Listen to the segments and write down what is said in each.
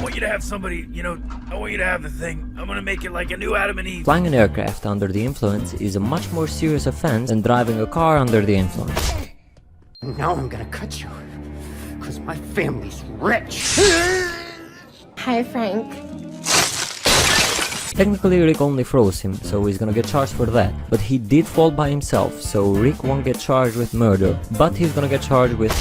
want you to have somebody, I want you to have the thing. I'm gonna make it like a new Adam and Eve. Flying an aircraft under the influence is a much more serious offense than driving a car under the influence. Now I'm gonna cut you, because my family's rich. Hi, Frank. Technically, Rick only froze him, so he's gonna get charged for that. But he did fall by himself, so Rick won't get charged with murder, but he's gonna get charged with...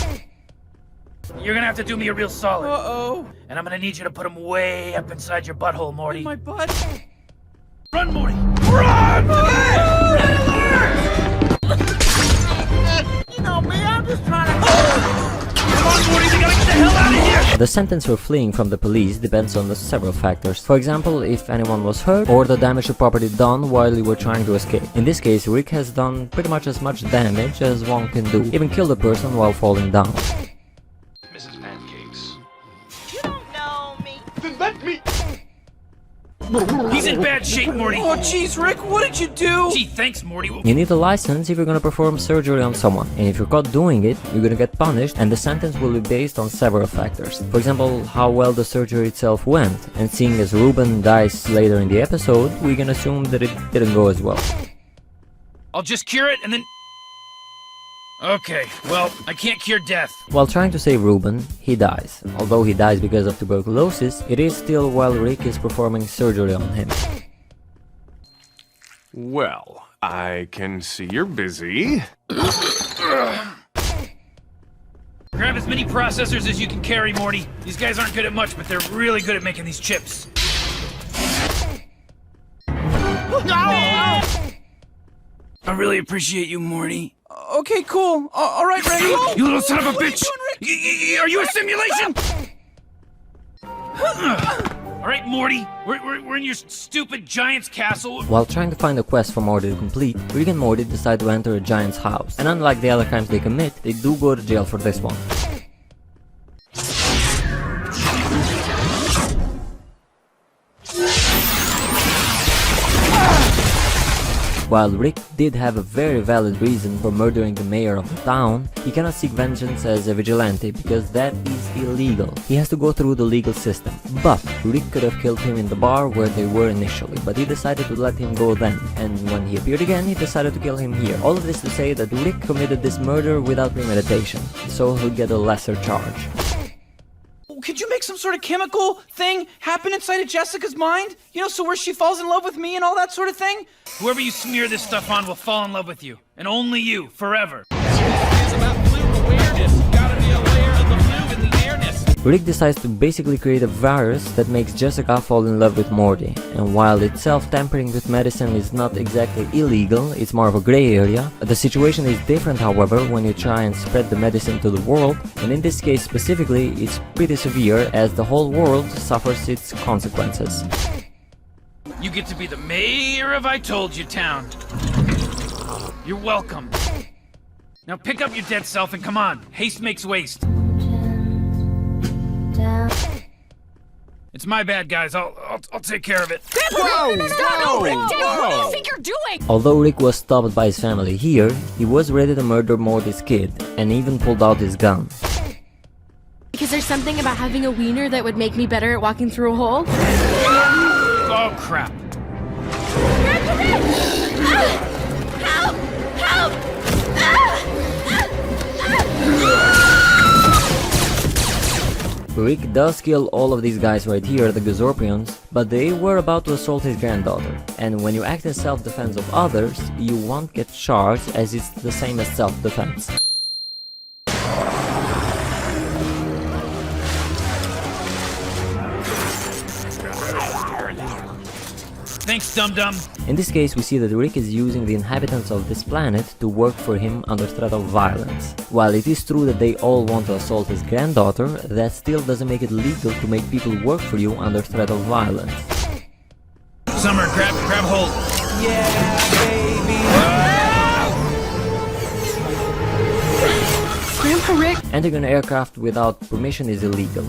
You're gonna have to do me a real solid. Uh-oh. And I'm gonna need you to put him way up inside your butthole, Morty. My butt. Run, Morty! Run! You know me, I'm just trying to... Come on, Morty, we gotta get the hell out of here! The sentence for fleeing from the police depends on several factors. For example, if anyone was hurt, or the damage to property done while you were trying to escape. In this case, Rick has done pretty much as much damage as one can do, even killed a person while falling down. Mrs. Pancakes. You don't know me. Then let me... He's in bad shape, Morty! Oh, jeez, Rick, what did you do? Gee, thanks, Morty. You need a license if you're gonna perform surgery on someone, and if you're caught doing it, you're gonna get punished, and the sentence will be based on several factors. For example, how well the surgery itself went, and seeing as Ruben dies later in the episode, we can assume that it didn't go as well. I'll just cure it and then... Okay, well, I can't cure death. While trying to save Ruben, he dies. Although he dies because of tuberculosis, it is still while Rick is performing surgery on him. Well, I can see you're busy. Grab as many processors as you can carry, Morty. These guys aren't good at much, but they're really good at making these chips. I really appreciate you, Morty. Okay, cool. All right, Rick. You little son of a bitch! What are you Are you a simulation? All right, Morty. We're in your stupid giant's castle. While trying to find a quest for Morty to complete, Rick and Morty decide to enter a giant's house. And unlike the other crimes they commit, they do go to jail for this one. While Rick did have a very valid reason for murdering the mayor of the town, he cannot seek vengeance as a vigilante because that is illegal. He has to go through the legal system. But Rick could have killed him in the bar where they were initially, but he decided to let him go then. And when he appeared again, he decided to kill him here. All of this to say that Rick committed this murder without premeditation, so he'll get a lesser charge. Could you make some sort of chemical thing happen inside of Jessica's mind? You know, so where she falls in love with me and all that sort of thing? Whoever you smear this stuff on will fall in love with you. And only you, forever. Rick decides to basically create a virus that makes Jessica fall in love with Morty, and while itself tampering with medicine is not exactly illegal, it's more of a grey area, the situation is different however when you try and spread the medicine to the world, and in this case specifically it's pretty severe as the whole world suffers its consequences. You get to be the mayor of I Told You Town. You're welcome. Now pick up your dead self and come on, haste makes waste. It's my bad, guys. I'll take care of it. Grandpa! No, Rick, Dad, what do you think you're doing? Although Rick was stopped by his family here, he was ready to murder Morty's kid, and even pulled out his gun. Because there's something about having a wiener that would make me better at walking through a hole. Oh, crap. Grandpa Rick! Help! Help! Rick does kill all of these guys right here, the Gazorpians, but they were about to assault his granddaughter. And when you act in self-defense of others, you won't get charged as it's the same as self-defense. Thanks, dum-dum. In this case, we see that Rick is using the inhabitants of this planet to work for him under threat of violence. While it is true that they all want to assault his granddaughter, that still doesn't make it legal to make people work for you under threat of violence. Summer, grab hold. Yeah, baby. Grandpa Rick! Entering an aircraft without permission is illegal.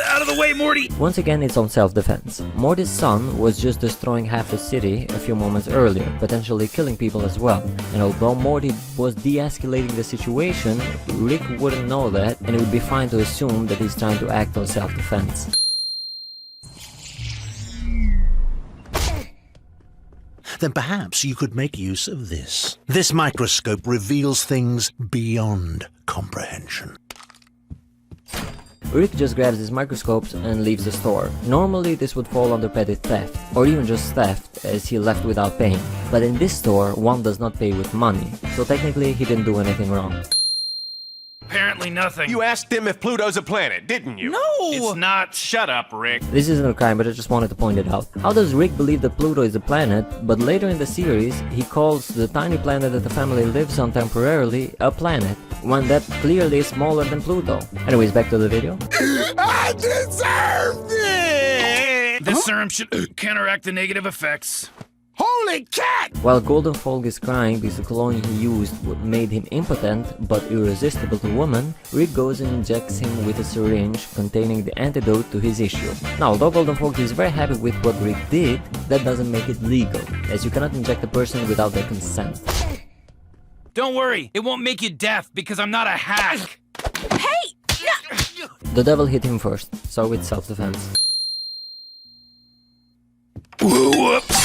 Out of the the way, Morty! Once again, it's on self-defense. Morty's son was just destroying half the city a few moments earlier, potentially killing people as well. And although Morty was de-escalating the situation, Rick wouldn't know that, and it would be fine to assume that he's trying to act on self-defense. Then perhaps you could make use of this. This microscope reveals things beyond comprehension. Rick just grabs his microscopes and leaves the store. Normally this would fall under petty theft, or even just theft, as he left without paying. But in this store, one does not pay with money, so technically he didn't do anything wrong. Apparently nothing. You asked him if Pluto's a planet, didn't you? No! It's not. Shut up, Rick. This isn't a crime, but I just wanted to point it out. How does Rick believe that Pluto is a planet, but later in the series he calls the tiny planet that the family lives on temporarily a planet, when that clearly is smaller than Pluto? Anyways, back to the video. I deserve this! This serum should counteract the negative effects. Holy cat! While Golden Folk is crying because the cologne he used made him impotent but irresistible to women, Rick goes and injects him with a syringe containing the antidote to his issue. Now, although Golden Folk is very happy with what Rick did, that doesn't make it legal, as you cannot inject a person without their consent. Don't worry, it won't make you deaf because I'm not a hack. The devil hit him first, so it's self-defense. Whoops.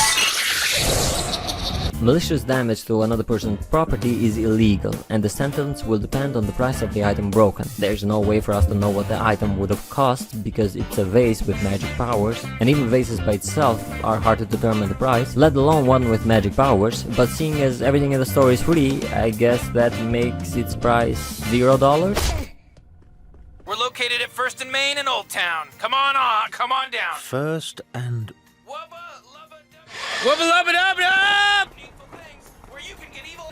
Malicious damage to another person's property is illegal, and the sentence will depend on the price of the item broken. There's no way for us to know what the item would have cost, because it's a vase with magic powers, and even vases by itself are hard to determine the price, let alone one with magic powers, but seeing as everything in the store is free, I guess that makes its price $0? We're located at 1st and Main in Old Town. Come on down. First and... Wubba lubba dub dub!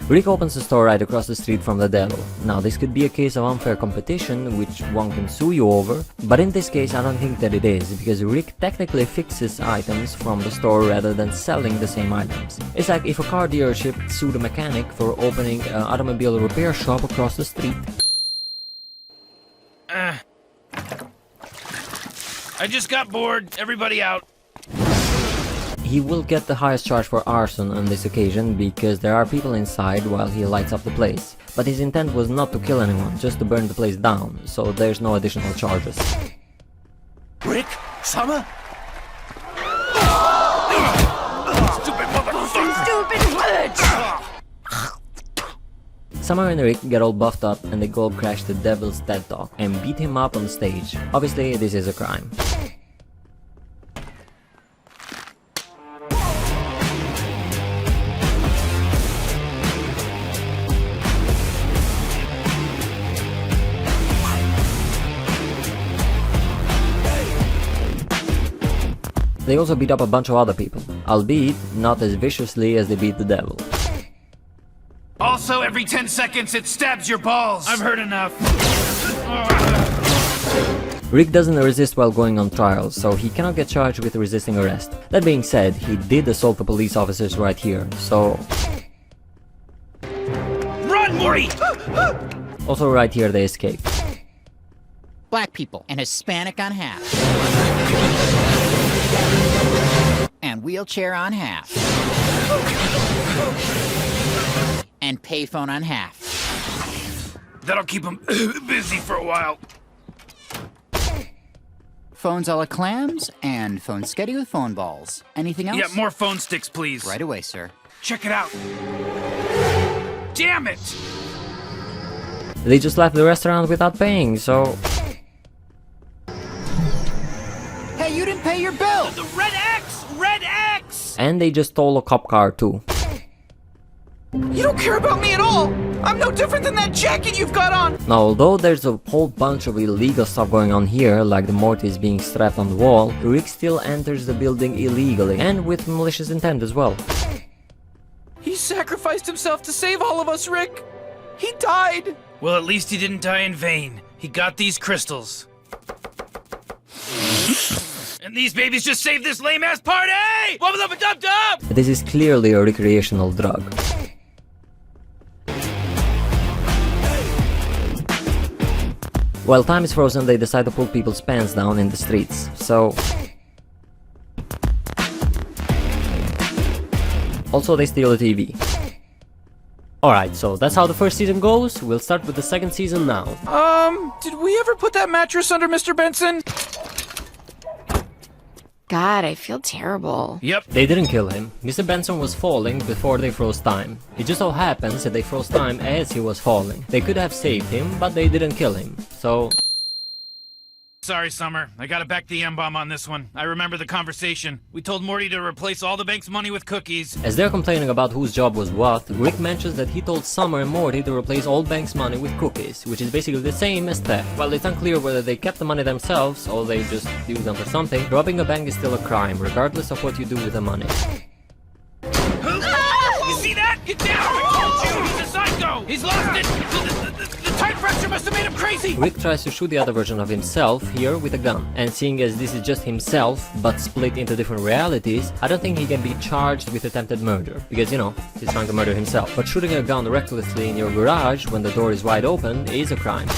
Rick opens the store right across the street from the devil. Now, this could be a case of unfair competition, which one can sue you over, but in this case I don't think that it is, because Rick technically fixes items from the store rather than selling the same items. It's like if a car dealership sued a mechanic for opening an automobile repair shop across the street. I just got bored. Everybody out. He will get the highest charge for arson on this occasion because there are people inside while he lights up the place. But his intent was not to kill anyone, just to burn the place down, so there's no additional charges. Rick? Summer? Stupid motherfucker! Stupid bitch! Summer and Rick get all buffed up and they go crash the devil's TED Talk and beat him up on stage. Obviously, this is a crime. They also beat up a bunch of other people, albeit not as viciously as they beat the devil. Also, every 10 seconds it stabs your balls. I've heard enough. Rick doesn't resist while going on trial, so he cannot get charged with resisting arrest. That being said, he did assault the police officers right here, so... Run, Morty! Also right here they escape. Black people and Hispanic on half. And wheelchair on half. And payphone on half. That'll keep him busy for a while. Phones a la clams and phone sketty with phone balls. Anything else? Yeah, more phone sticks, please. Right away, sir. Check it out. Damn it! They just left the restaurant without paying, so... Hey, you didn't pay your bill! The red X! Red X! And they just stole a cop car too. You don't care about me at all! I'm no different than that jacket you've got on! Now, although there's a whole bunch of illegal stuff going on here, like the Mortys being strapped on the wall, Rick still enters the building illegally, and with malicious intent as well. He sacrificed himself to save all of us, Rick! He died! Well, at least he didn't die in vain. He got these crystals. And these babies just saved this lame-ass party! Wubba lubba dub dub! This is clearly a recreational drug. While time is frozen, they decide to pull people's pants down in the streets, so... Also, they steal a TV. Alright, so that's how the first season goes. We'll start with the second season now. Did we ever put that mattress under Mr. Benson? God, I feel terrible. Yep. They didn't kill him. Mr. Benson was falling before they froze time. It just so happens that they froze time as he was falling. They could have saved him, but they didn't kill him. So... Sorry, Summer. I gotta back the M-bomb on this one. I remember the conversation. We told Morty to replace all the bank's money with cookies. As they're complaining about whose job was what, Rick mentions that he told Summer and Morty to replace all bank's money with cookies, which is basically the same as theft. While it's unclear whether they kept the money themselves or they just used them for something, robbing a bank is still a crime, regardless of what you do with the money. You see that? Get down! I told you! He's a psycho! He's lost it! The time fracture must have made him crazy! Rick tries to shoot the other version of himself here with a gun, and seeing as this is just himself, but split into different realities, I don't think he can be charged with attempted murder, because, you know, he's trying to murder himself. But shooting a gun recklessly in your garage when the door is wide open is a crime.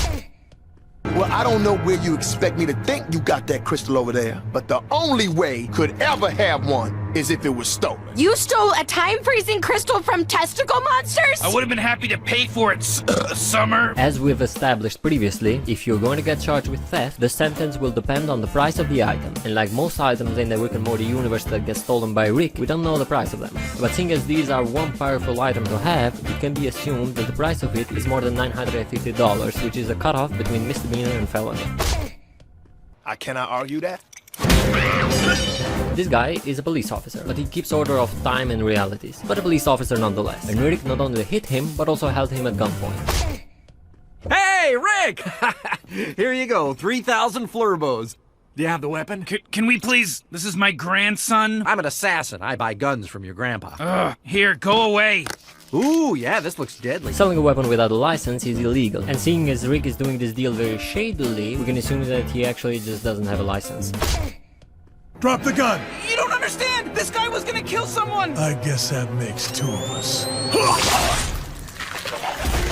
Well, I don't know where you expect me to think you got that crystal over there, but the only way could ever have one is if it was stolen. You stole a time-freezing crystal from testicle monsters? I would have been happy to pay for it, Summer. As we've established previously, if you're going to get charged with theft, the sentence will depend on the price of the item. And like most items in the Rick and Morty universe that get stolen by Rick, we don't know the price of them. But seeing as these are one powerful item to have, it can be assumed that the price of it is more than $950, which is a cutoff between misdemeanor and felony. I cannot argue that. This guy is a police officer, but he keeps order of time and realities, but a police officer nonetheless. And Rick not only hit him, but also held him at gunpoint. Hey, Rick! Here you go, 3,000 flurbos. Do you have the weapon? Can we please? This is my grandson. I'm an assassin. I buy guns from your grandpa. Here, go away. Ooh, yeah, this looks deadly. Selling a weapon without a license is illegal, and seeing as Rick is doing this deal very shadily, we can assume that he actually just doesn't have a license. Drop the gun! You don't understand! This guy was gonna kill someone! I guess that makes two of us.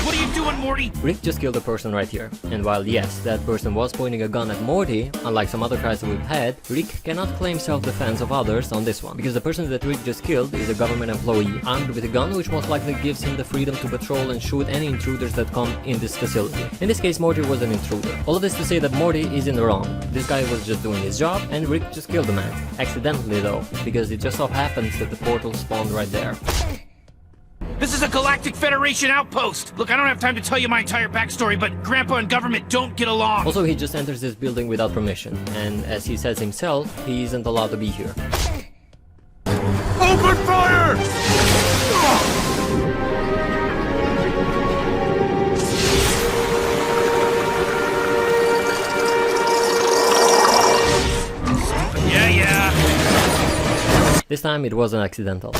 What are you doing, Morty? Rick just killed a person right here, and while yes, that person was pointing a gun at Morty, unlike some other tries that we've had, Rick cannot claim self-defense of others on this one, because the person that Rick just killed is a government employee, armed with a gun which most likely gives him the freedom to patrol and shoot any intruders that come in this facility. In this case, Morty was an intruder. All of this to say that Morty is in the wrong. This guy was just doing his job, and Rick just killed the man. Accidentally though, because it just so happens that the portal spawned right there. This is a Galactic Federation outpost! Look, I don't have time to tell you my entire backstory, but Grandpa and government don't get along! Also, he just enters this building without permission, and as he says himself, he isn't allowed to be here. Open fire! Yeah. This time it wasn't accidental.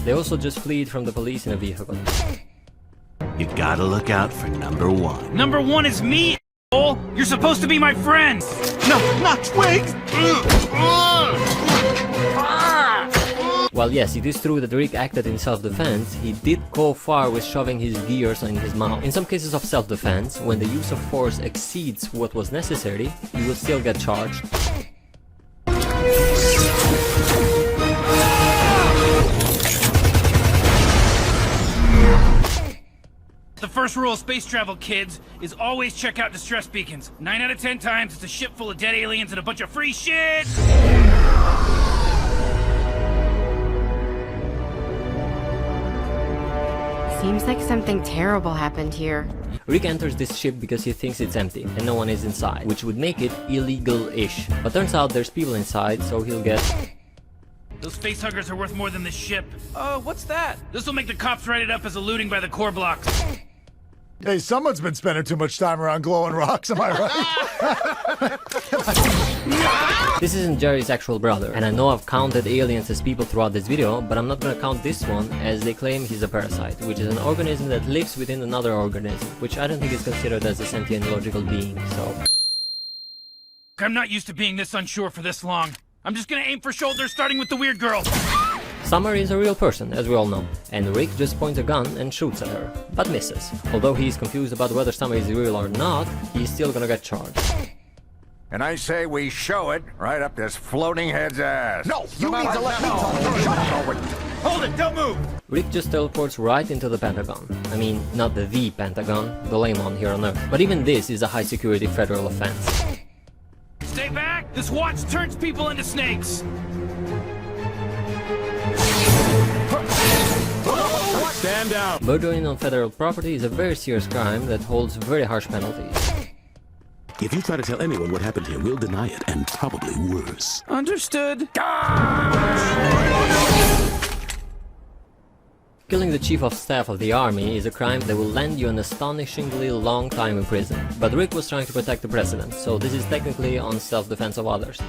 They also just fled from the police in a vehicle. You gotta look out for number one. Number one is me, a**hole! You're supposed to be my friend! No, not Twig! While yes, it is true that Rick acted in self-defense, he did go far with shoving his gears in his mouth. In some cases of self-defense, when the use of force exceeds what was necessary, you will still get charged. The first rule of space travel, kids, is always check out distress beacons. 9 out of 10 times, it's a ship full of dead aliens and a bunch of free shit! Seems like something terrible happened here. Rick enters this ship because he thinks it's empty and no one is inside, which would make it illegal-ish. But turns out there's people inside, so he'll get... Those facehuggers are worth more than this ship. What's that? This'll make the cops write it up as a looting by the core blocks. Hey, someone's been spending too much time around glowing rocks, am I right? This isn't Jerry's actual brother, and I know I've counted aliens as people throughout this video, but I'm not gonna count this one as they claim he's a parasite, which is an organism that lives within another organism, which I don't think is considered as a sentient logical being, so... I'm not used to being this unsure for this long. I'm just gonna aim for shoulders starting with the weird girl. Summer is a real person, as we all know, and Rick just points a gun and shoots at her, but misses. Although he is confused about whether Summer is real or not, he's still gonna get charged. And I say we show it right up this floating head's ass. No, you need to let me talk. Hold it, don't move. Rick just teleports right into the Pentagon. I mean, not the Pentagon, the lame one here on Earth. But even this is a high security federal offense. Stay back! This watch turns people into snakes! Stand down. Murdering on federal property is a very serious crime that holds very harsh penalties. If you try to tell anyone what happened here, we'll deny it, and probably worse. Understood. Killing the chief of staff of the army is a crime that will land you an astonishingly long time in prison. But Rick was trying to protect the president, so this is technically on self-defense of others.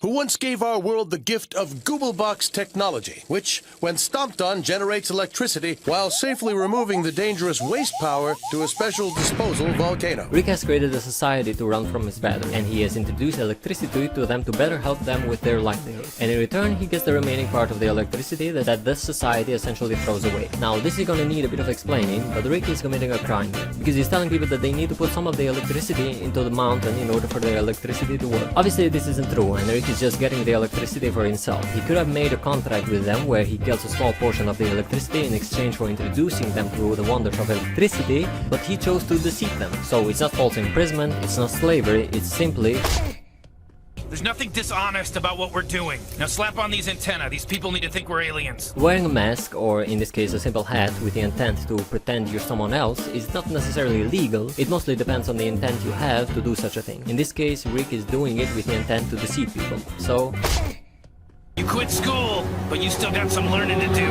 Who once gave our world the gift of Googlebox technology, which, when stomped on, generates electricity while safely removing the dangerous waste power to a special disposal volcano. Rick has created a society to run from his battery, and he has introduced electricity to them to better help them with their livelihood. And in return, he gets the remaining part of the electricity that this society essentially throws away. Now, this is gonna need a bit of explaining, but Rick is committing a crime here, because he's telling people that they need to put some of the electricity into the mountain in order for their electricity to work. Obviously, this isn't true, and Rick is just getting the electricity for himself. He could have made a contract with them where he gets a small portion of the electricity in exchange for introducing them to the wonders of electricity, but he chose to deceive them. So it's not false imprisonment, it's not slavery, it's simply... There's nothing dishonest about what we're doing. Now slap on these antennae. These people need to think we're aliens. Wearing a mask, or in this case a simple hat with the intent to pretend you're someone else, is not necessarily illegal. It mostly depends on the intent you have to do such a thing. In this case, Rick is doing it with the intent to deceive people. So... You quit school, but you still got some learning to do.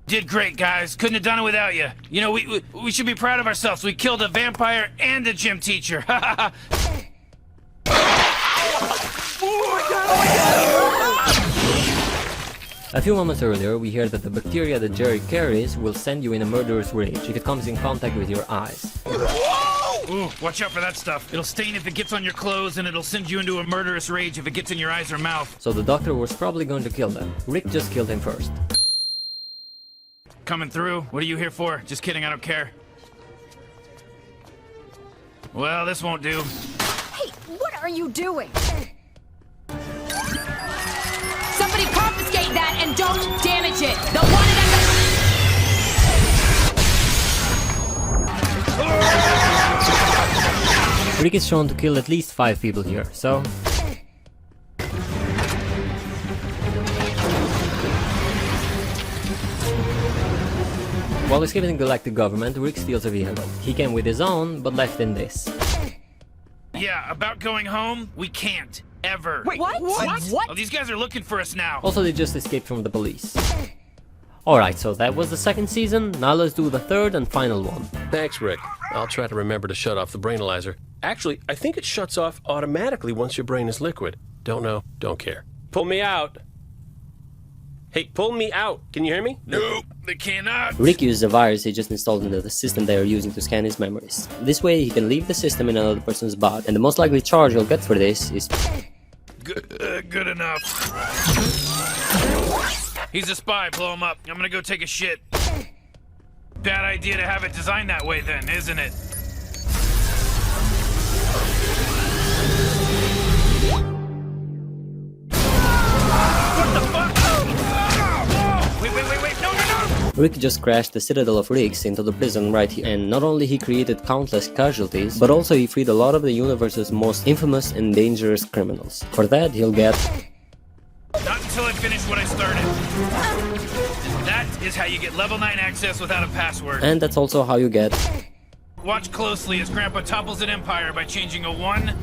Did great, guys. Couldn't have done it without you. You know, we should be proud of ourselves. We killed a vampire and a gym teacher. A few moments earlier, we hear that the bacteria that Jerry carries will send you in a murderous rage if it comes in contact with your eyes. Ooh, watch out for that stuff. It'll stain if it gets on your clothes, and it'll send you into a murderous rage if it gets in your eyes or mouth. So the doctor was probably going to kill them. Rick just killed him first. Coming through? What are you here for? Just kidding, I don't care. Well, this won't do. Hey, what are you doing? Somebody confiscate that and don't damage it! The one and Rick is shown to kill at least 5 people here, so... While escaping the galactic government, Rick steals a vehicle. He came with his own, but left in this. Yeah, about going home, we can't. Ever. Wait, what? What? Oh, these guys are looking for us now. Also, they just escaped from the police. Alright, so that was the second season, now let's do the third and final one. Thanks, Rick. I'll try to remember to shut off the brainalyzer. Actually, I think it shuts off automatically once your brain is liquid. Don't know, don't care. Pull me out. Hey, pull me out. Can you hear me? Nope, they cannot. Rick uses a virus he just installed into the system they are using to scan his memories. This way he can leave the system in another person's body, and the most likely charge he'll get for this is... Good enough. He's a spy, blow him up. I'm gonna go take a shit. Bad idea to have it designed that way then, isn't it? What the fuck? Wait, no! Rick just crashed the citadel of Riggs into the prison right here, and not only he created countless casualties, but also he freed a lot of the universe's most infamous and dangerous criminals. For that, he'll get... Not until I finish what I started. That is how you get level 9 access without a password. And that's also how you get... Watch closely as Grandpa topples an empire by changing a 1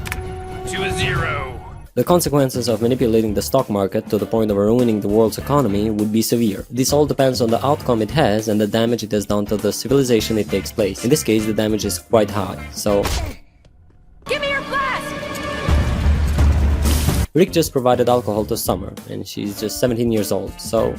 to a 0. The consequences of manipulating the stock market to the point of ruining the world's economy would be severe. This all depends on the outcome it has and the damage it has done to the civilization it takes place. In this case, the damage is quite high, so... Give me your flask! Rick just provided alcohol to Summer, and she's just 17 years old, so...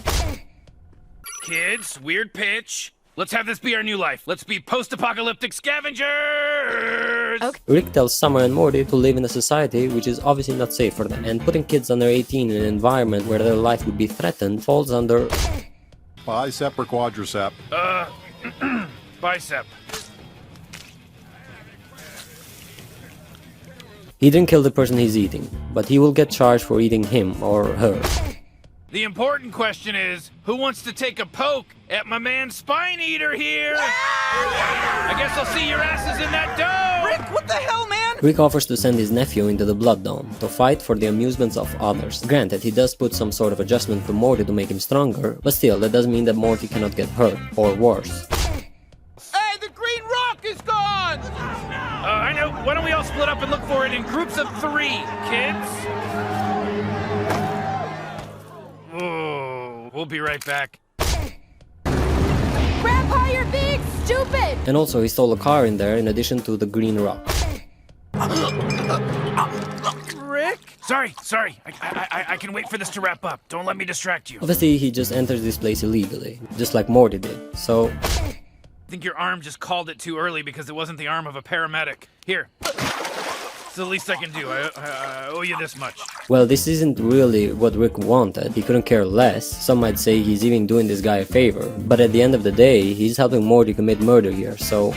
Kids, weird pitch. Let's have this be our new life. Let's be post-apocalyptic scavengers! Okay. Rick tells Summer and Morty to live in a society which is obviously not safe for them, and putting kids under 18 in an environment where their life would be threatened falls under... Bicep or quadricep? Bicep. He didn't kill the person he's eating, but he will get charged for eating him or her. The important question is, who wants to take a poke at my man Spine Eater here? I guess I'll see your asses in that dough! Rick, what the hell, man? Rick offers to send his nephew into the Blood Dome to fight for the amusements of others. Granted, he does put some sort of adjustment to Morty to make him stronger, but still, that doesn't mean that Morty cannot get hurt, or worse. Hey, the green rock is gone! I know. Why don't we all split up and look for it in groups of 3, kids? Oh, we'll be right back. Grandpa, you're being stupid! And also, he stole a car in there in addition to the green rock. Rick? Sorry. I can wait for this to wrap up. Don't let me distract you. Obviously, he just enters this place illegally, just like Morty did, so... I think your arm just called it too early because it wasn't the arm of a paramedic. Here. It's the least I can do. I owe you this much. Well, this isn't really what Rick wanted. He couldn't care less. Some might say he's even doing this guy a favor. But at the end of the day, he's helping Morty commit murder here, so...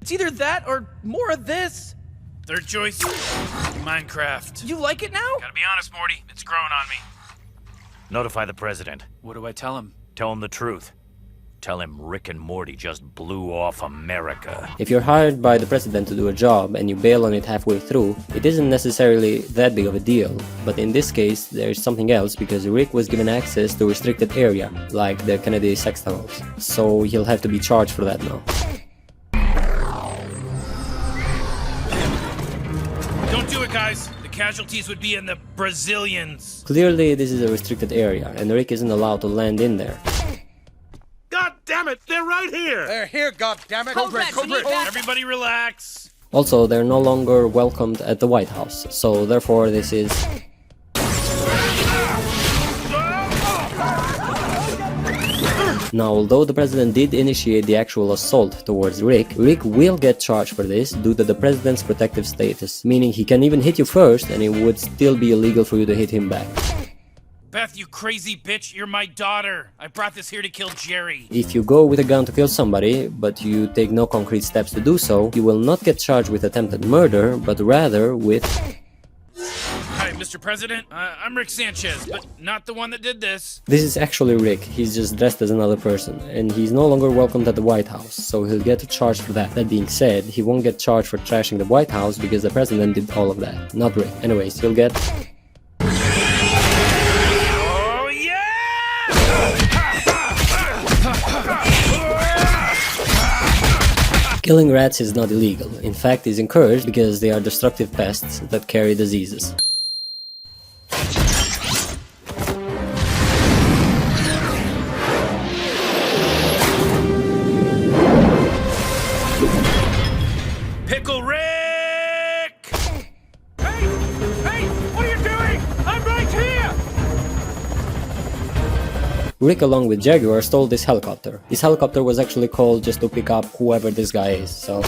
It's either that or more of this. Third choice, Minecraft. You like it now? Gotta be honest, Morty. It's growing on me. Notify the president. What do I tell him? Tell him the truth. Tell him Rick and Morty just blew off America. If you're hired by the president to do a job and you bail on it halfway through, it isn't necessarily that big of a deal. But in this case, there's something else because Rick was given access to a restricted area, like the Kennedy sex tunnels. So he'll have to be charged for that now. Don't do it, guys. The casualties would be in the Brazilians. Clearly, this is a restricted area, and Rick isn't allowed to land in there. God damn it, they're right here! They're here, goddammit! Everybody relax. Also, they're no longer welcomed at the White House, so therefore this is... Now, although the president did initiate the actual assault towards Rick will get charged for this due to the president's protective status, meaning he can even hit you first and it would still be illegal for you to hit him back. Beth, you crazy bitch, you're my daughter. I brought this here to kill Jerry. If you go with a gun to kill somebody, but you take no concrete steps to do so, you will not get charged with attempted murder, but rather with... Hi, Mr. President. I'm Rick Sanchez, but not the one that did this. This is actually Rick, he's just dressed as another person, and he's no longer welcomed at the White House, so he'll get charged for that. That being said, he won't get charged for trashing the White House because the president did all of that, not Rick. Anyways, he'll get... Killing rats is not illegal, in fact is encouraged because they are destructive pests that carry diseases. Pickle Rick! Hey! What are you doing? I'm right here! Rick, along with Jaguar, stole this helicopter. This helicopter was actually called just to pick up whoever this guy is, so...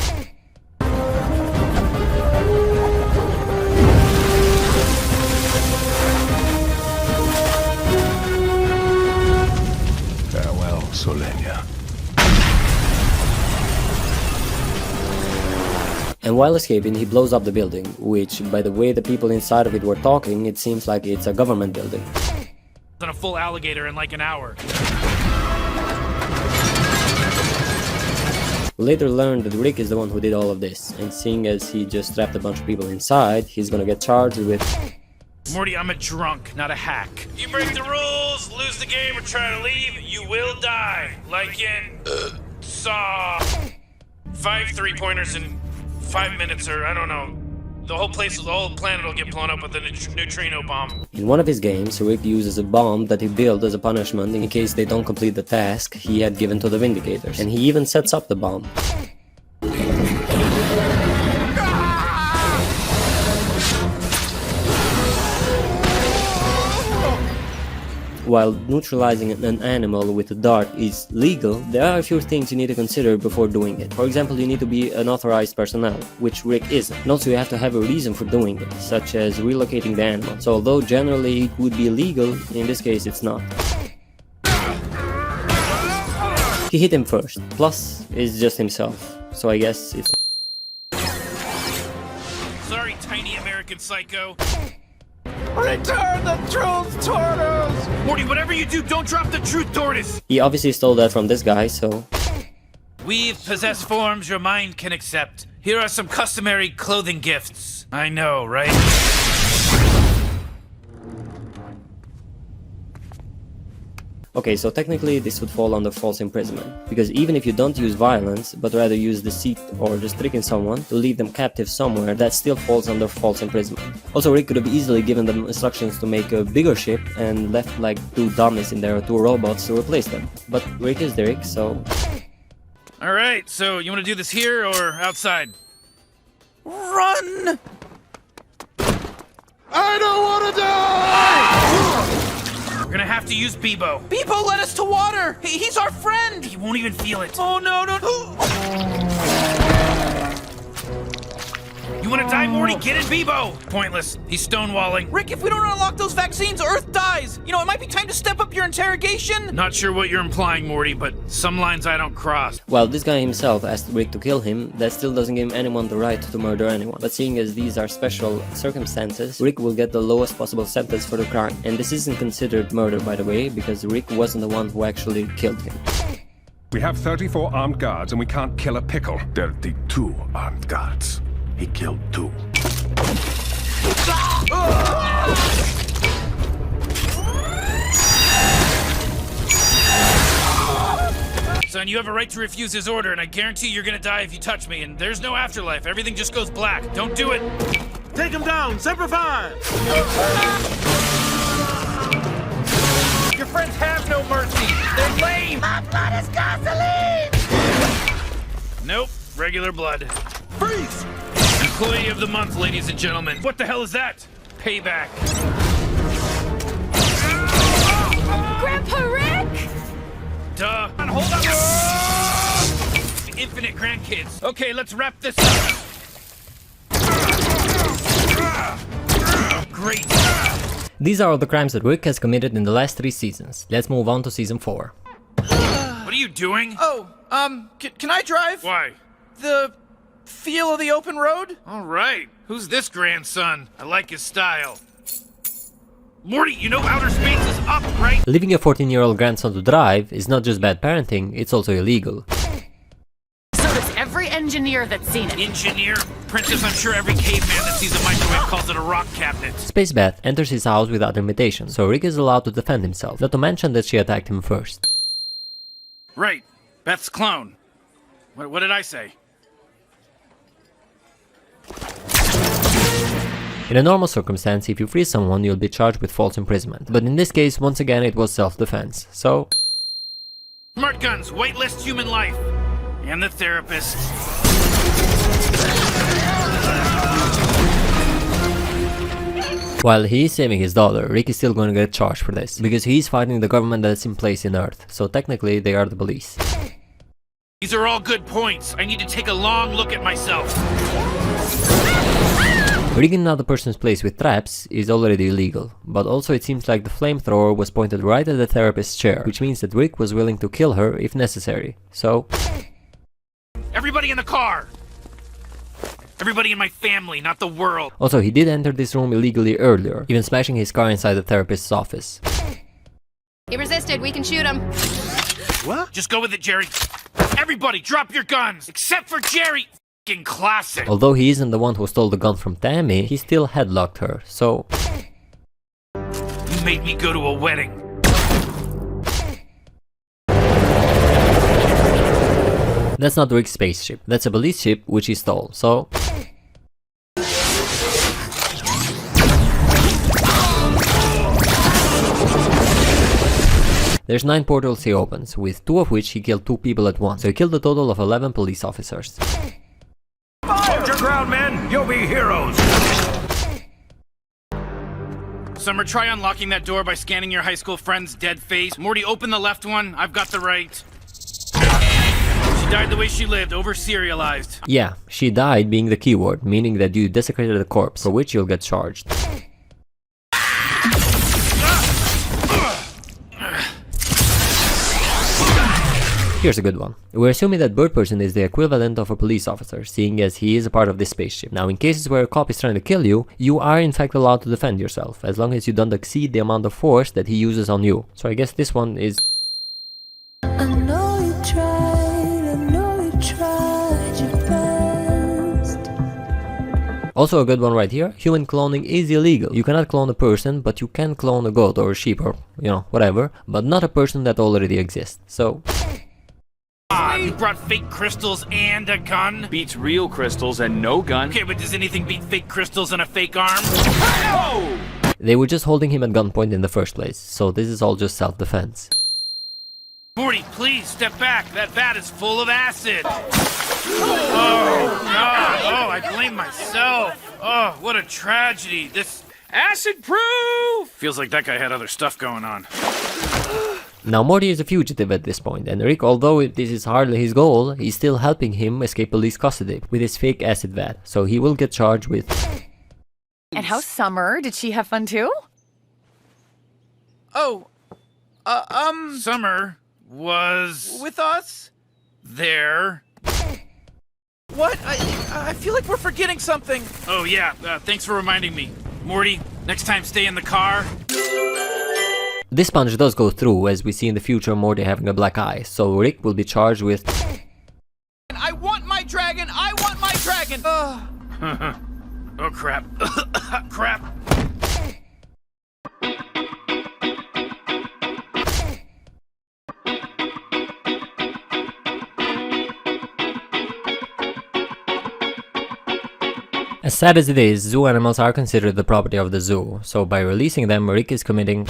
Farewell, Solenia. And while escaping, he blows up the building, which, by the way the people inside of it were talking, it seems like it's a government building. On a full alligator in like an hour. We later learned that Rick is the one who did all of this, and seeing as he just trapped a bunch of people inside, he's gonna get charged with... Morty, I'm a drunk, not a hack. You break the rules, lose the game, or try to leave, you will die. Like in... Saw... 5 3-pointers in 5 minutes, or I don't know. The whole planet will get blown up with a neutrino bomb. In one of his games, Rick uses a bomb that he built as a punishment in case they don't complete the task he had given to the Vindicators, and he even sets up the bomb. While neutralizing an animal with a dart is legal, there are a few things you need to consider before doing it. For example, you need to be an authorized personnel, which Rick isn't. And also you have to have a reason for doing it, such as relocating the animal. So although generally it would be illegal, in this case it's not. He hit him first, plus it's just himself, so I guess it's... Sorry, tiny American psycho. Return the truth, tortoise! Morty, whatever you do, don't drop the truth, tortoise! He obviously stole that from this guy, so... We've possessed forms your mind can accept. Here are some customary clothing gifts. I know, right? Okay, so technically this would fall under false imprisonment, because even if you don't use violence, but rather use deceit or just tricking someone to leave them captive somewhere, that still falls under false imprisonment. Also, Rick could have easily given them instructions to make a bigger ship and left like 2 dummies in there or 2 robots to replace them. But Rick is the Rick, so... Alright, so you want to do this here or outside? Run! I don't want to die! We're gonna have to use Bebo. Bebo led us to water! He's our friend! He won't even feel it. Oh no, no, You wanna die, Morty? Get in Bebo! Pointless. He's stonewalling. Rick, if we don't unlock those vaccines, Earth dies! You know, it might be time to step up your interrogation! Not sure what you're implying, Morty, but some lines I don't cross. While this guy himself asked Rick to kill him, that still doesn't give anyone the right to murder anyone. But seeing as these are special circumstances, Rick will get the lowest possible sentence for the crime. And this isn't considered murder, by the way, because Rick wasn't the one who actually killed him. We have 34 armed guards and we can't kill a pickle. 32 armed guards. He killed 2. Son, you have a right to refuse his order, and I guarantee you're gonna die if you touch me, and there's no afterlife. Everything just goes black. Don't do it! Take him down! Semper Fi! Your friends have no mercy! They're lame! My blood is gasoline! Nope, regular blood. Freeze! Employee of the month, ladies and gentlemen. What the hell is that? Payback. Grandpa Rick! Duh. Hold on! Infinite grandkids. Okay, let's wrap this up. Great. These are all the crimes that Rick has committed in the last 3 seasons. Let's move on to season 4. What are you doing? Oh, can I drive? Why? The feel of the open road? All right. Who's this grandson? I like his style. Morty, you know outer space is up, right? Leaving your 14-year-old grandson to drive is not just bad parenting, it's also illegal. So does every engineer that's seen it. Engineer? Princess, I'm sure every caveman that sees a microwave calls it a rock cabinet. Space Beth enters his house without invitation, so Rick is allowed to defend himself, not to mention that she attacked him first. Right. Beth's clone. What did I say? In a normal circumstance, if you free someone, you'll be charged with false imprisonment. But in this case, once again, it was self-defense, so... Smart guns, whitelist human life. And the therapist. While he is saving his daughter, Rick is still going to get charged for this, because he is fighting the government that's in place in Earth, so technically they are the police. These are all good points. I need to take a long look at myself. Rigging another person's place with traps is already illegal, but also it seems like the flamethrower was pointed right at the therapist's chair, which means that Rick was willing to kill her if necessary, so... Everybody in the car! Everybody in my family, not the world. Also, he did enter this room illegally earlier, even smashing his car inside the therapist's office. He resisted, we can shoot him. What? Just go with it, Jerry. Everybody, drop your guns! Except for Jerry! F***ing classic! Although he isn't the one who stole the gun from Tammy, he still headlocked her, so... You made me go to a wedding. That's not Rick's spaceship, that's a police ship which he stole, so... There's 9 portals he opens, with 2 of which he killed 2 people at once, so he killed a total of 11 police officers. Hold your ground, men! You'll be heroes! Summer, try unlocking that door by scanning your high school friend's dead face. Morty, open the left one. I've got the right. She died the way she lived, over-serialized. Yeah, she died being the keyword, meaning that you desecrated a corpse, for which you'll get charged. Here's a good one. We're assuming that Bird Person is the equivalent of a police officer, seeing as he is a part of this spaceship. Now, in cases where a cop is trying to kill you, you are in fact allowed to defend yourself, as long as you don't exceed the amount of force that he uses on you. So I guess this one is... I know you tried your best. Also a good one right here. Human cloning is illegal. You cannot clone a person, but you can clone a goat or a sheep or, you know, whatever, but not a person that already exists. So... You brought fake crystals and a gun? Beats real crystals and no gun. Okay, but does anything beat fake crystals and a fake arm? Whoa! They were just holding him at gunpoint in the first place, so this is all just self-defense. Morty, please step back. That vat is full of acid. Oh, God. Oh, I blame myself. Oh, what a tragedy. This acid proof! Feels like that guy had other stuff going on. Now Morty is a fugitive at this point, and Rick, although this is hardly his goal, he's still helping him escape police custody with his fake acid vat, so he will get charged with... And how's Summer? Did she have fun too? Oh, Summer was... with us? there. What? I feel like we're forgetting something. Oh, yeah, thanks for reminding me. Morty, next time stay in the car. This punch does go through, as we see in the future Morty having a black eye, so Rick will be charged with... I want my dragon! I want my dragon! Oh, crap. Crap. As sad as it is, zoo animals are considered the property of the zoo, so by releasing them, Rick is committing...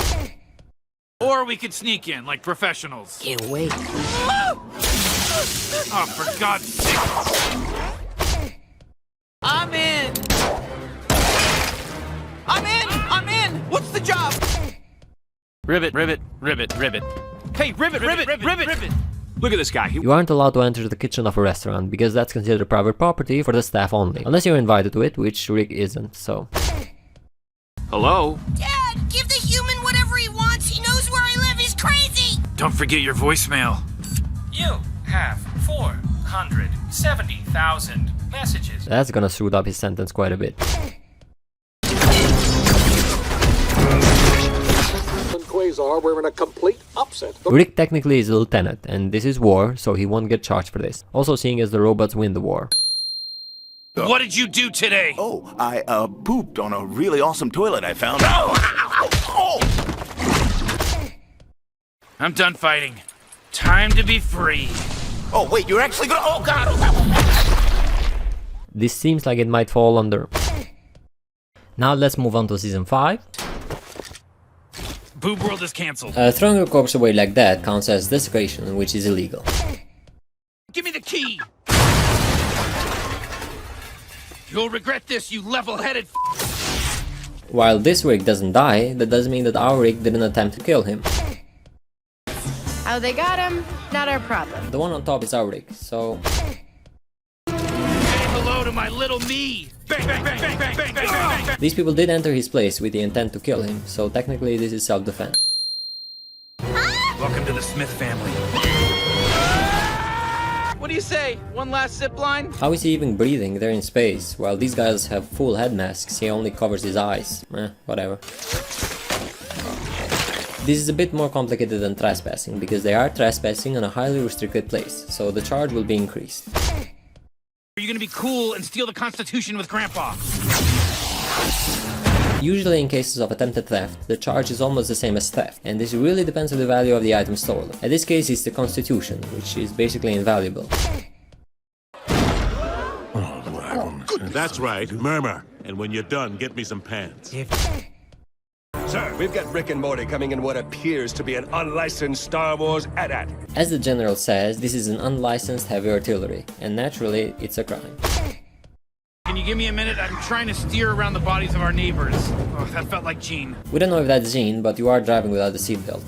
Or we could sneak in, like professionals. Can't wait. Oh, for God's sake. I'm in! I'm in! I'm in! What's the job? Ribbit, ribbit, ribbit, ribbit. Hey, ribbit, ribbit, ribbit, ribbit! Look at this guy. You aren't allowed to enter the kitchen of a restaurant, because that's considered private property for the staff only. Unless you're invited to it, which Rick isn't, so... Hello? Dad, give the human whatever he wants. He knows where I live. He's crazy. Don't forget your voicemail. You have 470,000 messages. That's gonna screw up his sentence quite a bit. Quasar were in a complete upset. Rick technically is a lieutenant, and this is war, so he won't get charged for this. Also seeing as the robots win the war. What did you do today? Oh, I pooped on a really awesome toilet I found. I'm done fighting. Time to be free. Oh, wait, you're actually gonna... Oh, God! This seems like it might fall under... Now let's move on to Season 5. Boob World is cancelled. Throwing a corpse away like that counts as desecration, which is illegal. Give me the key! You'll regret this, you level-headed While this Rick doesn't die, that doesn't mean that our Rick didn't attempt to kill him. How they got him, not our problem. The one on top is our Rick, so... Say hello to my little me! Bang, bang, bang, bang, bang, bang, bang, bang, bang. These people did enter his place with the intent to kill him, so technically this is self-defense. Welcome to the Smith family. What do you say? One last zip line? How is he even breathing? They're in space. While these guys have full head masks, he only covers his eyes. Whatever. This is a bit more complicated than trespassing, because they are trespassing on a highly restricted place, so the charge will be increased. Are you gonna be cool and steal the Constitution with Grandpa? Usually in cases of attempted theft, the charge is almost the same as theft, and this really depends on the value of the item stolen. In this case it's the Constitution, which is basically invaluable. That's right, murmur. And when you're done, get me some pants. Sir, we've got Rick and Morty coming in what appears to be an unlicensed Star Wars AT-AT. As the general says, this is an unlicensed heavy artillery, and naturally, it's a crime. Can you give me a minute? I'm trying to steer around the bodies of our neighbors. Oh, that felt like Gene. We don't know if that's Gene, but you are driving without the seatbelt.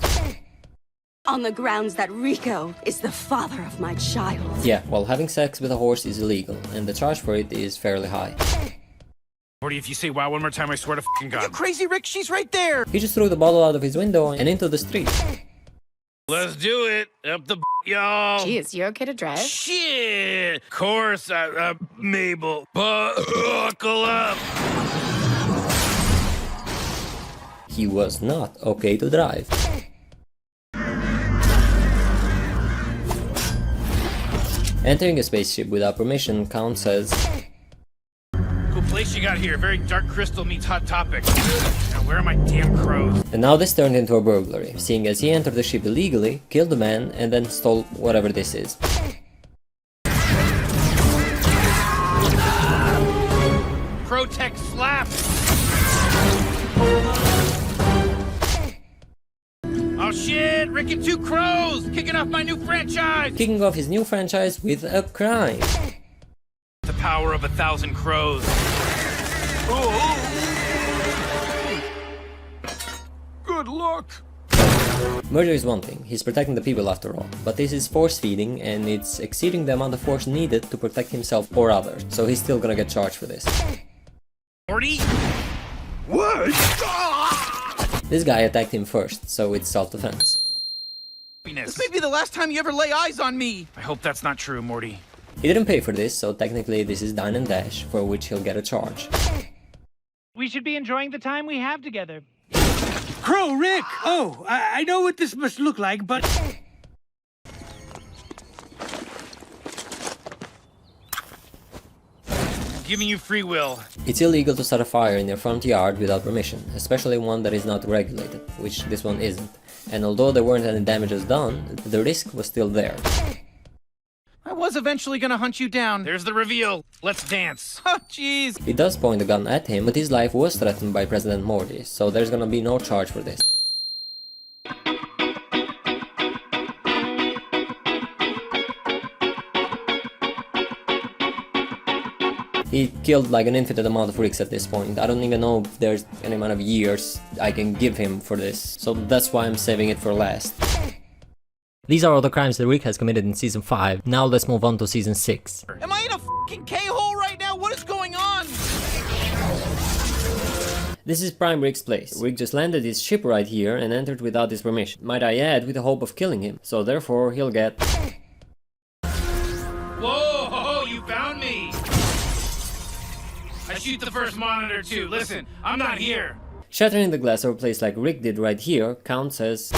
On the grounds that Rico is the father of my child. Yeah, well, having sex with a horse is illegal, and the charge for it is fairly high. Morty, if you say wow one more time, I swear to fucking God. You crazy, Rick? She's right there. He just threw the bottle out of his window and into the street. Let's do it. Up the y'all. Jeez, you okay to drive? Shit. Of course, Mabel. Buckle up. He was not okay to drive. Entering a spaceship without permission counts as... Cool place you got here. Very Dark Crystal meets Hot Topic. Now, where are my damn crows? And now this turned into a burglary, seeing as he entered the ship illegally, killed the man, and then stole whatever this is. Crow Tech slap! Oh shit! Rick and Two Crows! Kicking off my new franchise! Kicking off his new franchise with a crime. The power of 1,000 crows. Ooh. Good luck! Murder is one thing, he's protecting the people after all, but this is force feeding and it's exceeding the amount of force needed to protect himself or others, so he's still gonna get charged for this. Morty? What? This guy attacked him first, so it's self-defense. This may be the last time you ever lay eyes on me. I hope that's not true, Morty. He didn't pay for this, so technically this is dine and dash, for which he'll get a charge. We should be enjoying the time we have together. Crow, Rick! Oh, I know what this must look like, but... Giving you free will. It's illegal to start a fire in your front yard without permission, especially one that is not regulated, which this one isn't. And although there weren't any damages done, the risk was still there. I was eventually gonna hunt you down. There's the reveal. Let's dance. Oh, jeez. He does point a gun at him, but his life was threatened by President Morty, so there's gonna be no charge for this. He killed like an infinite amount of Ricks at this point. I don't even know if there's any amount of years I can give him for this, so that's why I'm saving it for last. These are all the crimes that Rick has committed in Season 5. Now let's move on to Season 6. Am I in a fucking K-hole right now? What is going on? This is Prime Rick's place. Rick just landed his ship right here and entered without his permission. Might I add, with the hope of killing him. So therefore, he'll get... Whoa, you found me! I shoot the first monitor too. Listen, I'm not here. Shattering the glass of a place like Rick did right here counts as...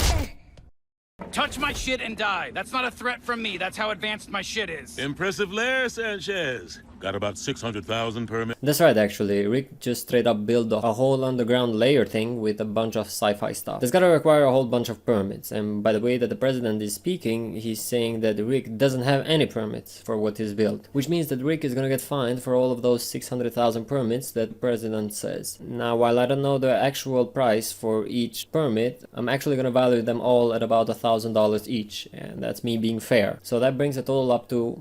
Touch my shit and die. That's not a threat from me. That's how advanced my shit is. Impressive lair, Sanchez. Got about 600,000 permits. That's right, actually. Rick just straight up built a whole underground layer thing with a bunch of sci-fi stuff. That's gotta require a whole bunch of permits. And by the way that the president is speaking, he's saying that Rick doesn't have any permits for what he's built. Which means that Rick is gonna get fined for all of those 600,000 permits that the president says. Now, while I don't know the actual price for each permit, I'm actually gonna value them all at about $1,000 each. And that's me being fair. So that brings the total up to...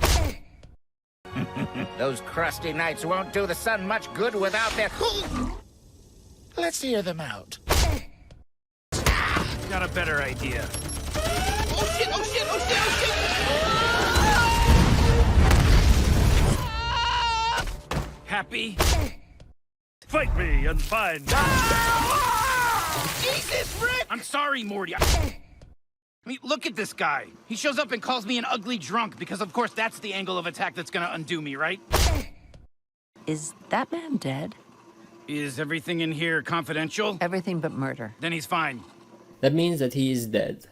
Those crusty knights won't do the sun much good without their... Let's hear them out. Got a better idea. Oh shit, oh shit, oh shit, oh shit! Happy? Fight me and find... Jesus, Rick! I'm sorry, Morty. I mean, look at this guy. He shows up and calls me an ugly drunk because, of course, that's the angle of attack that's gonna undo me, right? Is that man dead? Is everything in here confidential? Everything but murder. Then he's fine. That means that he is dead.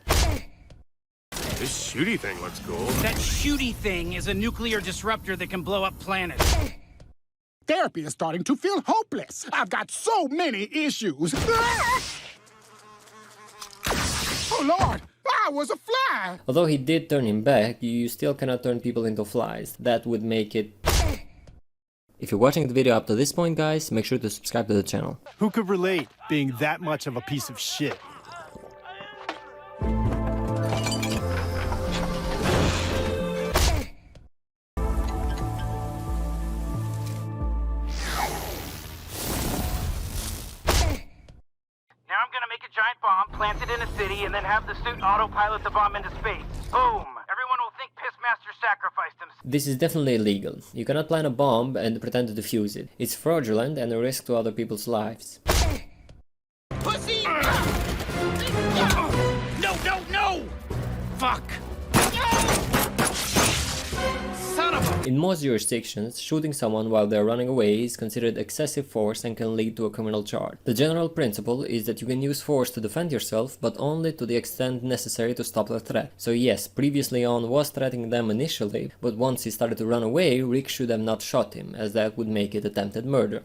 This shooty thing looks cool. That shooty thing is a nuclear disruptor that can blow up planets. Therapy is starting to feel hopeless. I've got so many issues. Oh, Lord! I was a fly! Although he did turn him back, you still cannot turn people into flies. That would make it... If you're watching the video up to this point, guys, make sure to subscribe to the channel. Who could relate being that much of a piece of shit? giant bomb, plant it in a city, and then have the suit autopilot the bomb into space. Boom! Everyone will think Pissmaster sacrificed himself. This is definitely illegal. You cannot plant a bomb and pretend to defuse it. It's fraudulent and a risk to other people's lives. Pussy! No! Fuck! Son of a... In most jurisdictions, shooting someone while they're running away is considered excessive force and can lead to a criminal charge. The general principle is that you can use force to defend yourself, but only to the extent necessary to stop the threat. So yes, previously on was threatening them initially, but once he started to run away, Rick should have not shot him, as that would make it attempted murder.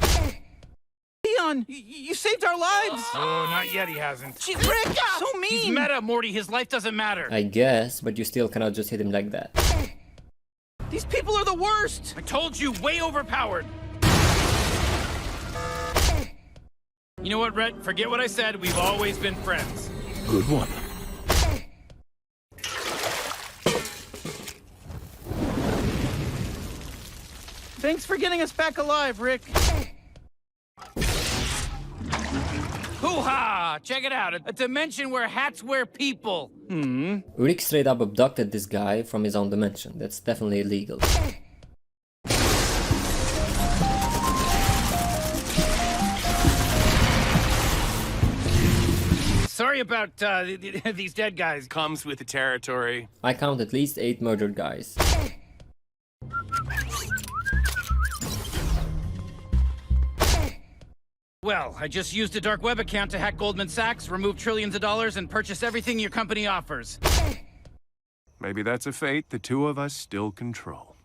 Leon, you saved our lives! Oh, not yet he hasn't. Gee, Rick, so mean! He's meta, Morty. His life doesn't matter. I guess, but you still cannot just hit him like that. These people are the worst! I told you, way overpowered. You know what, Rhett? Forget what I said. We've always been friends. Good one. Thanks for getting us back alive, Rick. Hoo-ha! Check it out. A dimension where hats wear people. Rick straight up abducted this guy from his own dimension. That's definitely illegal. Sorry about these dead guys. Comes with the territory. I count at least 8 murdered guys. Well, I just used a dark web account to hack Goldman Sachs, remove trillions of dollars, and purchase everything your company offers. Maybe that's a fate the two of us still control.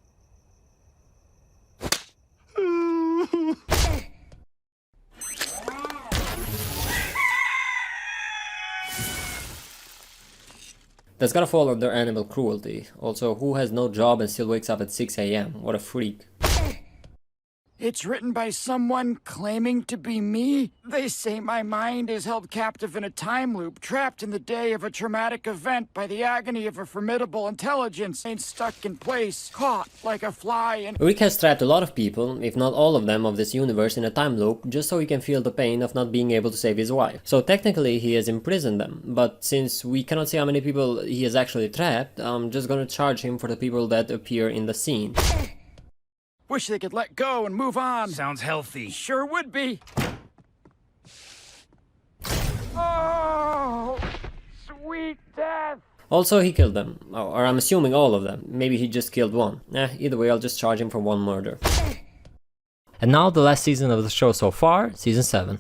That's gotta fall under animal cruelty. Also, who has no job and still wakes up at 6 AM? What a freak. It's written by someone claiming to be me. They say my mind is held captive in a time loop, trapped in the day of a traumatic event by the agony of a formidable intelligence, and stuck in place, caught like a fly in... Rick has trapped a lot of people, if not all of them, of this universe in a time loop, just so he can feel the pain of not being able to save his wife. So technically he has imprisoned them, but since we cannot see how many people he has actually trapped, I'm just gonna charge him for the people that appear in the scene. Wish they could let go and move on. Sounds healthy. Sure would be. Oh, sweet death. Also, he killed them. Or I'm assuming all of them. Maybe he just killed one. Either way, I'll just charge him for one murder. And now the last season of the show so far, season 7.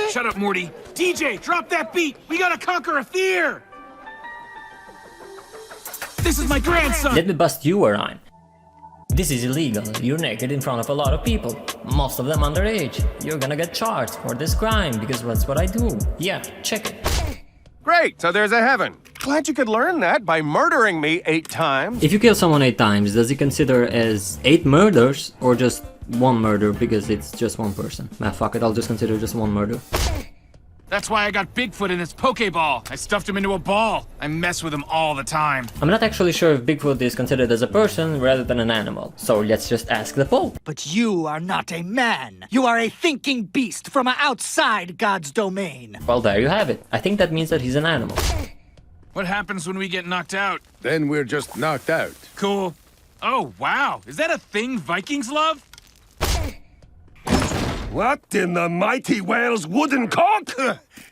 Shut up, Morty. DJ, drop that beat. We gotta conquer a fear. This is my grandson. Let me bust you a rhyme. This is illegal. You're naked in front of a lot of people. Most of them underage. You're gonna get charged for this crime because that's what I do. Yeah, check it. Great, so there's a heaven. Glad you could learn that by murdering me 8 times. If you kill someone 8 times, does he consider as 8 murders or just 1 murder because it's just one person? Nah, fuck it, I'll just consider just 1 murder. That's why I got Bigfoot in this Pokeball. I stuffed him into a ball. I mess with him all the time. I'm not actually sure if Bigfoot is considered as a person rather than an animal, so let's just ask the Pope. But you are not a man. You are a thinking beast from outside God's domain. Well, there you have it. I think that means that he's an animal. What happens when we get knocked out? Then we're just knocked out. Cool. Oh, wow. Is that a thing Vikings love? What in the mighty whale's wooden cock?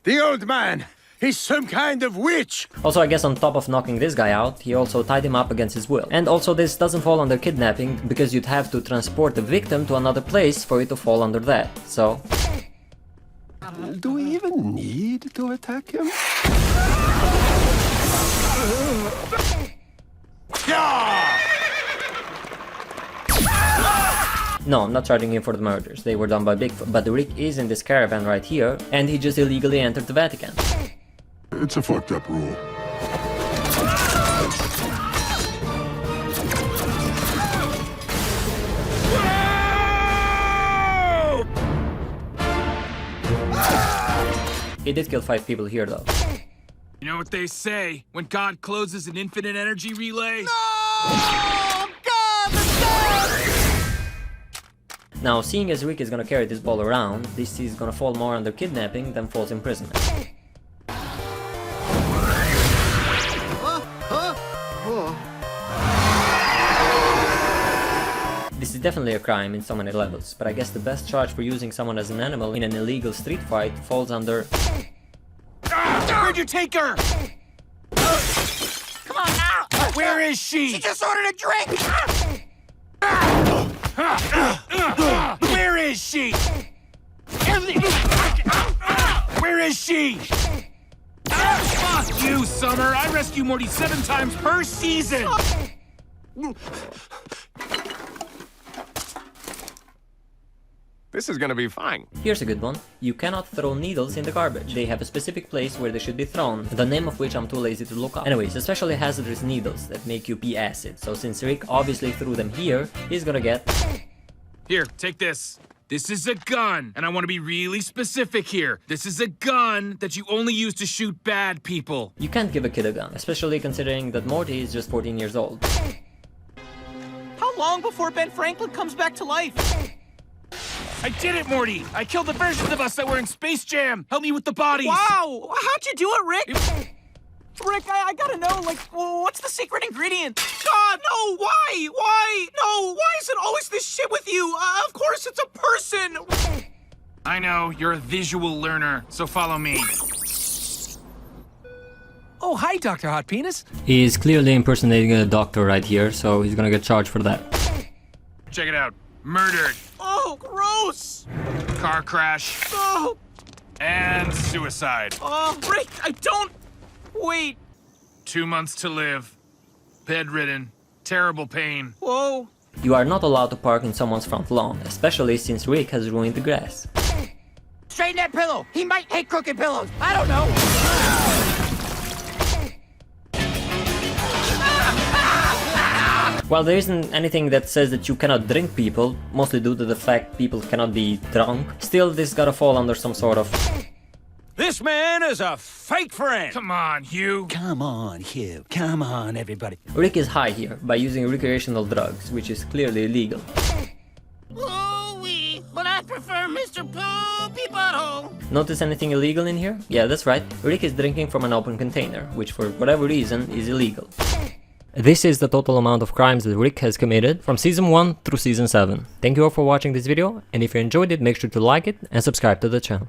The old man. He's some kind of witch. Also, I guess on top of knocking this guy out, he also tied him up against his will. And also this doesn't fall under kidnapping, because you'd have to transport the victim to another place for it to fall under that, so... Do we even need to attack him? No, I'm not charging him for the murders. They were done by Bigfoot. But Rick is in this caravan right here, and he just illegally entered the Vatican. It's a fucked up rule. He did kill 5 people here though. You know what they say, when God closes an infinite energy relay? Now, seeing as Rick is gonna carry this ball around, this is gonna fall more under kidnapping than false imprisonment. It's definitely a crime in so many levels, but I guess the best charge for using someone as an animal in an illegal street fight falls under... Where'd you take her? Come on now! Where is she? She just ordered a drink! Where is she? Where is she? Fuck you, Summer! I rescue Morty 7 times per season! This is gonna be fine. Here's a good one. You cannot throw needles in the garbage. They have a specific place where they should be thrown, the name of which I'm too lazy to look up. Anyways, especially hazardous needles that make you pee acid. So since Rick obviously threw them here, he's gonna get... Here, take this. This is a gun, and I want to be really specific here. This is a gun that you only use to shoot bad people. You can't give a kid a gun, especially considering that Morty is just 14 years old. How long before Ben Franklin comes back to life? I did it, Morty! I killed the versions of us that were in Space Jam! Help me with the bodies! Wow! How'd you do it, Rick? Rick, I gotta know, like, what's the secret ingredient? God, no, why? Why? No, why is it always this shit with you? Of course it's a person! I know, you're a visual learner, so follow me. Oh, hi, Dr. Hot Penis. He's clearly impersonating a doctor right here, so he's gonna get charged for that. Check it out. Murdered. Oh, gross! Car crash. Oh! And suicide. Oh, Rick, I don't... Wait. 2 months to live. Bedridden. Terrible pain. Whoa. You are not allowed to park in someone's front lawn, especially since Rick has ruined the grass. Straighten that pillow! He might hate crooked pillows! I don't know! While there isn't anything that says that you cannot drink people, mostly due to the fact people cannot be drunk, still this gotta fall under some sort of... This man is a fake friend. Come on, Hugh. Come on, Hugh. Come on, everybody. Rick is high here by using recreational drugs, which is clearly illegal. Ooh-wee, but I prefer Mr. Poopy Butthole. Notice anything illegal in here? Yeah, that's right. Rick is drinking from an open container, which for whatever reason is illegal. This is the total amount of crimes that Rick has committed from season 1 through season 7. Thank you all for watching this video, and if you enjoyed it, make sure to like it and subscribe to the channel.